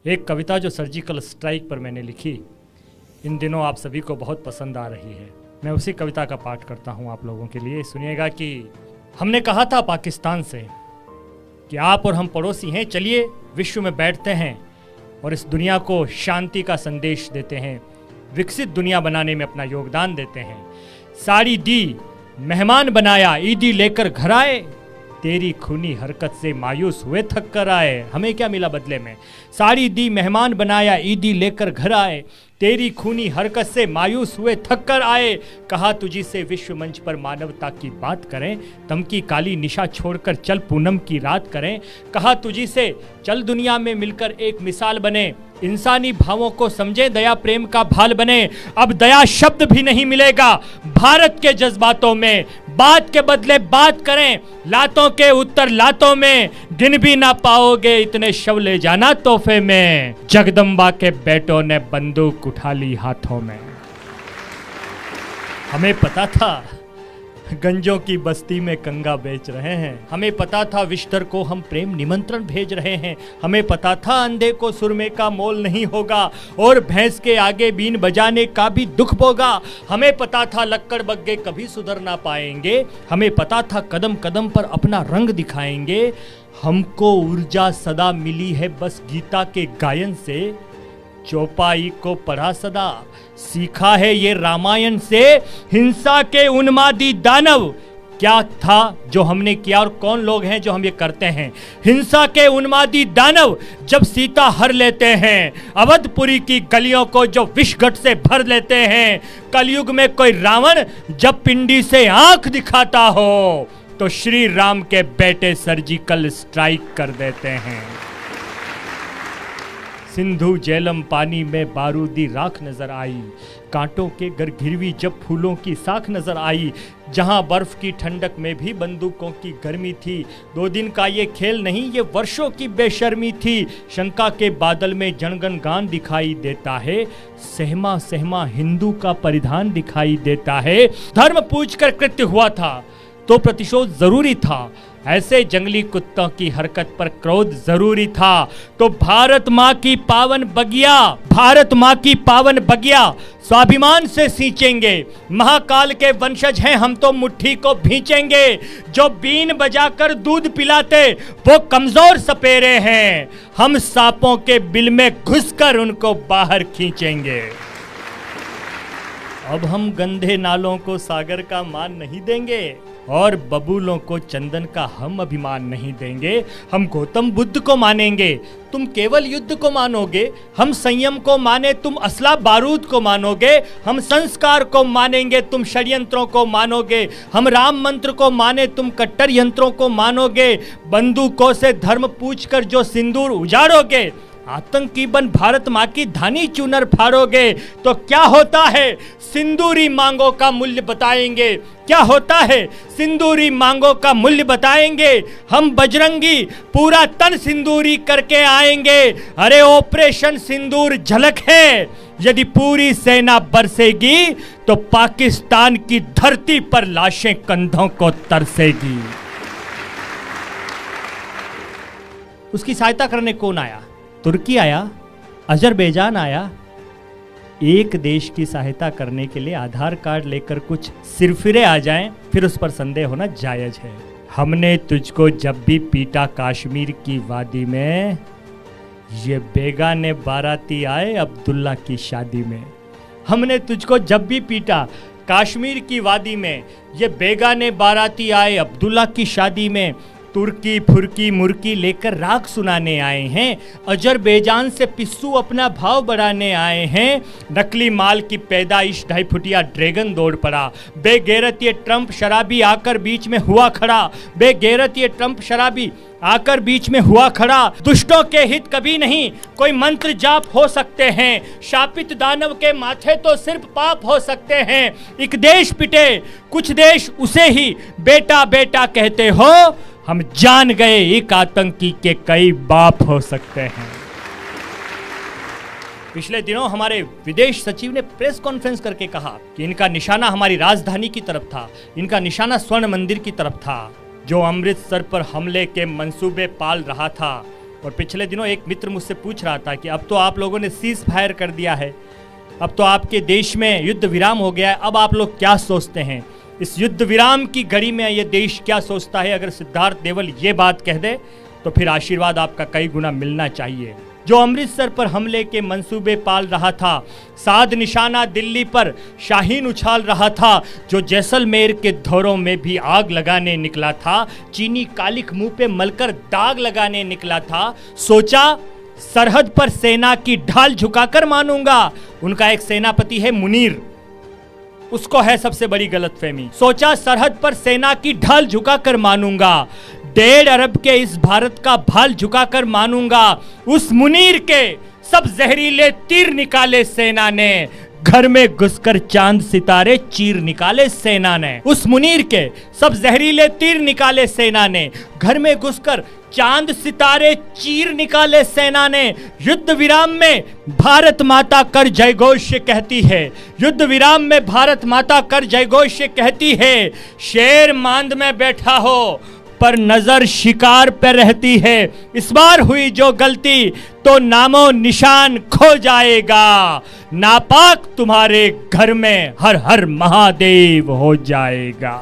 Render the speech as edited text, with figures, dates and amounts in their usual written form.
एक कविता जो surgical strike पर मैंने लिखी, इन दिनों आप सभी को बहुत पसंद आ रही है। मैं उसी कविता का पाठ करता हूँ आप लोगों के लिए। सुनिएगा कि हमने कहा था पाकिस्तान से कि आप और हम पड़ोसी हैं, चलिए विश्व में बैठते हैं और इस दुनिया को शांति का संदेश देते हैं, विकसित दुनिया बनाने में अपना योगदान देते हैं। साड़ी दी मेहमान बनाया, ईदी लेकर घर आए, तेरी खूनी हरकत से मायूस हुए थक कर आए। हमें क्या मिला बदले में? साड़ी दी मेहमान बनाया, ईदी लेकर घर आए, तेरी खूनी हरकत से मायूस हुए थक कर आए। कहा तुझी से विश्व मंच पर मानवता की बात करें, तम की काली निशा छोड़कर चल पूनम की रात करें। कहा तुझी से चल दुनिया में मिलकर एक मिसाल बने, इंसानी भावों को समझे, दया प्रेम का भाल बने। अब दया शब्द भी नहीं मिलेगा भारत के जज्बातों में, बात के बदले बात करें, लातों के उत्तर लातों में, गिन भी ना पाओगे इतने शव ले जाना तोहफे में। जगदम्बा के बेटों ने बंदूक उठा ली हाथों में। हमें पता था गंजों की बस्ती में कंगा बेच रहे हैं, हमें पता था विश्तर को हम प्रेम निमंत्रण भेज रहे हैं, हमें पता था अंधे को सुरमे का मोल नहीं होगा और भैंस के आगे बीन बजाने का भी दुख होगा। हमें पता था लक्कड़ बग्गे कभी सुधर ना पाएंगे, हमें पता था कदम कदम पर अपना रंग दिखाएंगे। हमको ऊर्जा सदा मिली है बस गीता के गायन से, चौपाई को पढ़ा सदा, सीखा है ये रामायण से। हिंसा के उन्मादी दानव क्या था जो हमने किया और कौन लोग हैं जो हम ये करते हैं? हिंसा के उन्मादी दानव जब सीता हर लेते हैं, अवधपुरी की गलियों को जो विषघट से भर लेते हैं, कलयुग में कोई रावण जब पिंडी से आंख दिखाता हो तो श्री राम के बेटे सर्जिकल स्ट्राइक कर देते हैं। सिंधु झेलम पानी में बारूदी राख नजर आई, कांटों के गिरवी जब फूलों की साख नजर आई। जहां बर्फ की ठंडक में भी बंदूकों की गर्मी थी, 2 दिन का ये खेल नहीं ये वर्षों की बेशर्मी थी। शंका के बादल में जनगण गान दिखाई देता है, सहमा सहमा हिंदू का परिधान दिखाई देता है। धर्म पूछकर कृत्य हुआ था तो प्रतिशोध जरूरी था, ऐसे जंगली कुत्तों की हरकत पर क्रोध जरूरी था। तो भारत माँ की पावन बगिया, भारत माँ की पावन बगिया स्वाभिमान से सींचेंगे। महाकाल के वंशज हैं हम तो मुट्ठी को भींचेंगे। जो बीन बजाकर दूध पिलाते वो कमजोर सपेरे हैं, हम सांपों के बिल में घुसकर उनको बाहर खींचेंगे। अब हम गंदे नालों को सागर का मान नहीं देंगे और बबूलों को चंदन का हम अभिमान नहीं देंगे। हम गौतम बुद्ध को मानेंगे, तुम केवल युद्ध को मानोगे। हम संयम को माने, तुम असला बारूद को मानोगे। हम संस्कार को मानेंगे, तुम षड्यंत्रों को मानोगे। हम राम मंत्र को माने, तुम कट्टर यंत्रों को मानोगे। बंदूकों से धर्म पूछकर जो सिंदूर उजाड़ोगे, आतंकी बन भारत माँ की धानी चूनर फाड़ोगे। तो क्या होता है सिंदूरी मांगों का मूल्य बताएंगे, क्या होता है सिंदूरी मांगों का मूल्य बताएंगे। हम बजरंगी पूरा तन सिंदूरी करके आएंगे। अरे ऑपरेशन सिंदूर झलक है, यदि पूरी सेना बरसेगी तो पाकिस्तान की धरती पर लाशें कंधों को तरसेगी। उसकी सहायता करने कौन आया? तुर्की आया, अजरबैजान आया। एक देश की सहायता करने के लिए आधार कार्ड लेकर कुछ सिरफिरे आ जाएं, फिर उस पर संदेह होना जायज है। हमने तुझको जब भी पीटा कश्मीर की वादी में, ये बेगाने बाराती आए अब्दुल्ला की शादी में। हमने तुझको जब भी पीटा कश्मीर की वादी में, ये बेगाने बाराती आए अब्दुल्ला की शादी में। तुर्की फुर्की मुर्की लेकर राग सुनाने आए हैं, अजरबैजान से पिस्सू अपना भाव बढ़ाने आए हैं। नकली माल की पैदाइश 2.5 फुटिया ड्रैगन दौड़ पड़ा। बेगैरत ये ट्रंप शराबी आकर बीच में हुआ खड़ा, बेगैरत ये ट्रंप शराबी आकर बीच में हुआ खड़ा। दुष्टों के हित कभी नहीं कोई मंत्र जाप हो सकते हैं, शापित दानव के माथे तो सिर्फ पाप हो सकते हैं। एक देश पिटे कुछ देश उसे ही बेटा बेटा कहते हो, हम जान गए एक आतंकी के कई बाप हो सकते हैं। पिछले दिनों हमारे विदेश सचिव ने प्रेस कॉन्फ्रेंस करके कहा कि इनका निशाना हमारी राजधानी की तरफ था, इनका निशाना स्वर्ण मंदिर की तरफ था। जो अमृतसर पर हमले के मंसूबे पाल रहा था और पिछले दिनों एक मित्र मुझसे पूछ रहा था कि अब तो आप लोगों ने सीज फायर कर दिया है, अब तो आपके देश में युद्ध विराम हो गया है, अब आप लोग क्या सोचते हैं? इस युद्ध विराम की घड़ी में ये देश क्या सोचता है? अगर सिद्धार्थ देवल ये बात कह दे तो फिर आशीर्वाद आपका कई गुना मिलना चाहिए। जो अमृतसर पर हमले के मंसूबे पाल रहा था, साध निशाना दिल्ली पर शाहीन उछाल रहा था, जो जैसलमेर के धौरों में भी आग लगाने निकला था, चीनी कालिख मुंह पे मलकर दाग लगाने निकला था, सोचा सरहद पर सेना की ढाल झुकाकर मानूंगा। उनका एक सेनापति है मुनीर, उसको है सबसे बड़ी गलतफहमी। सोचा सरहद पर सेना की ढाल झुकाकर मानूंगा, 1.5 अरब के इस भारत का भाल झुकाकर मानूंगा। उस मुनीर के सब जहरीले तीर निकाले सेना ने, घर में घुसकर चांद सितारे चीर निकाले सेना ने। उस मुनीर के सब जहरीले तीर निकाले सेना ने, घर में घुसकर चांद सितारे चीर निकाले सेना ने। युद्ध विराम में भारत माता कर जयघोष कहती है, युद्ध विराम में भारत माता कर जयघोष कहती है। शेर मांद में बैठा हो पर नजर शिकार पर रहती है, इस बार हुई जो गलती तो नामो निशान खो जाएगा। नापाक तुम्हारे घर में हर हर महादेव हो जाएगा।